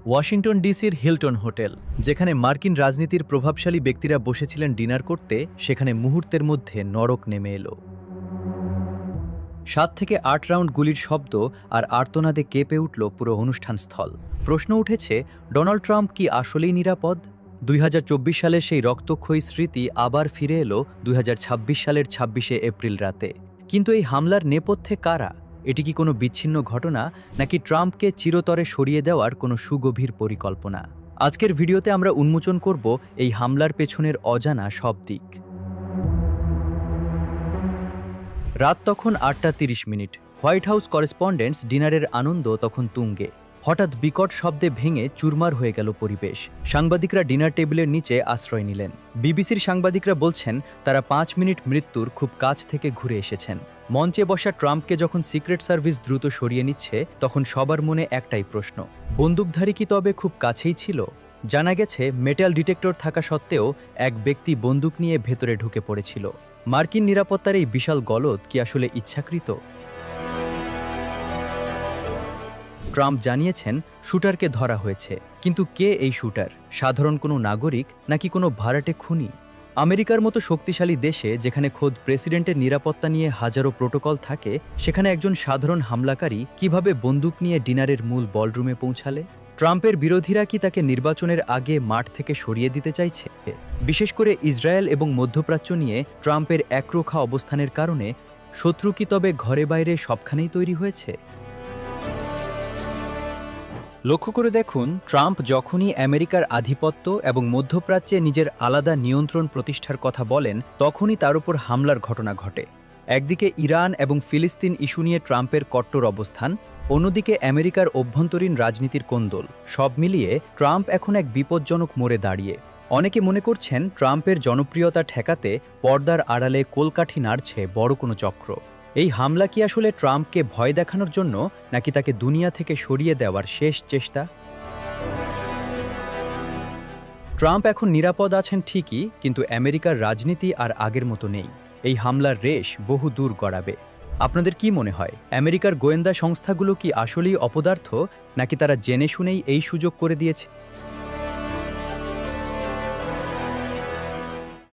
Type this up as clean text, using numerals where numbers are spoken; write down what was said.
Washington ডিসির Hilton hotel, যেখানে মার্কিন রাজনীতির প্রভাবশালী ব্যক্তিরা বসেছিলেন ডিনার করতে, সেখানে মুহূর্তের মধ্যে নরক নেমে এলো। 7 থেকে 8 রাউন্ড গুলির শব্দ আর আর্তনাদে কেঁপে উঠল পুরো অনুষ্ঠানস্থল। প্রশ্ন উঠেছে, ডোনাল্ড ট্রাম্প কি আসলেই নিরাপদ? 2024 সালের সেই রক্তক্ষয়ী স্মৃতি আবার ফিরে এলো 2026 সালের 26শে এপ্রিল রাতে। কিন্তু এই হামলার নেপথ্যে কারা? এটি কি কোনো বিচ্ছিন্ন ঘটনা, নাকি ট্রাম্পকে চিরতরে সরিয়ে দেওয়ার কোনো সুগভীর পরিকল্পনা? আজকের ভিডিওতে আমরা উন্মোচন করব এই হামলার পেছনের অজানা সব দিক। রাত তখন 8:30। হোয়াইট হাউস করেসপন্ডেন্টস ডিনারের আনন্দ তখন তুঙ্গে। হঠাৎ বিকট শব্দে ভেঙে চুরমার হয়ে গেল পরিবেশ। সাংবাদিকরা ডিনার টেবিলের নিচে আশ্রয় নিলেন। বিবিসির সাংবাদিকরা বলছেন, তারা 5 মিনিট মৃত্যুর খুব কাছ থেকে ঘুরে এসেছেন। মঞ্চে বসা ট্রাম্পকে যখন সিক্রেট সার্ভিস দ্রুত সরিয়ে নিচ্ছে, তখন সবার মনে একটাই প্রশ্ন, বন্দুকধারী কি তবে খুব কাছেই ছিল? জানা গেছে, মেটাল ডিটেক্টর থাকা সত্ত্বেও এক ব্যক্তি বন্দুক নিয়ে ভেতরে ঢুকে পড়েছিল। মার্কিন নিরাপত্তার এই বিশাল গলদ কি আসলে ইচ্ছাকৃত? ট্রাম্প জানিয়েছেন, শুটারকে ধরা হয়েছে। কিন্তু কে এই শুটার? সাধারণ কোনো নাগরিক, নাকি কোনো ভাড়াটে খুনি? আমেরিকার মতো শক্তিশালী দেশে, যেখানে খোদ প্রেসিডেন্টের নিরাপত্তা নিয়ে হাজারো প্রোটোকল থাকে, সেখানে একজন সাধারণ হামলাকারী কিভাবে বন্দুক নিয়ে ডিনারের মূল বলরুমে পৌঁছালে? ট্রাম্পের বিরোধীরা কি তাকে নির্বাচনের আগে মাঠ থেকে সরিয়ে দিতে চাইছে? বিশেষ করে ইসরায়েল এবং মধ্যপ্রাচ্য নিয়ে ট্রাম্পের একরোখা অবস্থানের কারণে শত্রু কি তবে ঘরে বাইরে সবখানেই তৈরি হয়েছে? লক্ষ্য করে দেখুন, ট্রাম্প যখনই আমেরিকার আধিপত্য এবং মধ্যপ্রাচ্যে নিজের আলাদা নিয়ন্ত্রণ প্রতিষ্ঠার কথা বলেন, তখনই তার উপর হামলার ঘটনা ঘটে। একদিকে ইরান এবং ফিলিস্তিন ইস্যু নিয়ে ট্রাম্পের কট্টর অবস্থান, অন্যদিকে আমেরিকার অভ্যন্তরীণ রাজনীতির কোন্দল। সব মিলিয়ে ট্রাম্প এখন এক বিপজ্জনক মোড়ে দাঁড়িয়ে। অনেকে মনে করছেন, ট্রাম্পের জনপ্রিয়তা ঠেকাতে পর্দার আড়ালে কোলকাঠি নাড়ছে বড় কোনো চক্র। এই হামলা কি আসলে ট্রাম্পকে ভয় দেখানোর জন্য, নাকি তাকে দুনিয়া থেকে সরিয়ে দেওয়ার শেষ চেষ্টা? ট্রাম্প এখন নিরাপদ আছেন ঠিকই, কিন্তু আমেরিকার রাজনীতি আর আগের মতো নেই। এই হামলার রেশ বহু দূর গড়াবে। আপনাদের কি মনে হয়, আমেরিকার গোয়েন্দা সংস্থাগুলো কি আসলেই অপদার্থ, নাকি তারা জেনে শুনেই এই সুযোগ করে দিয়েছে?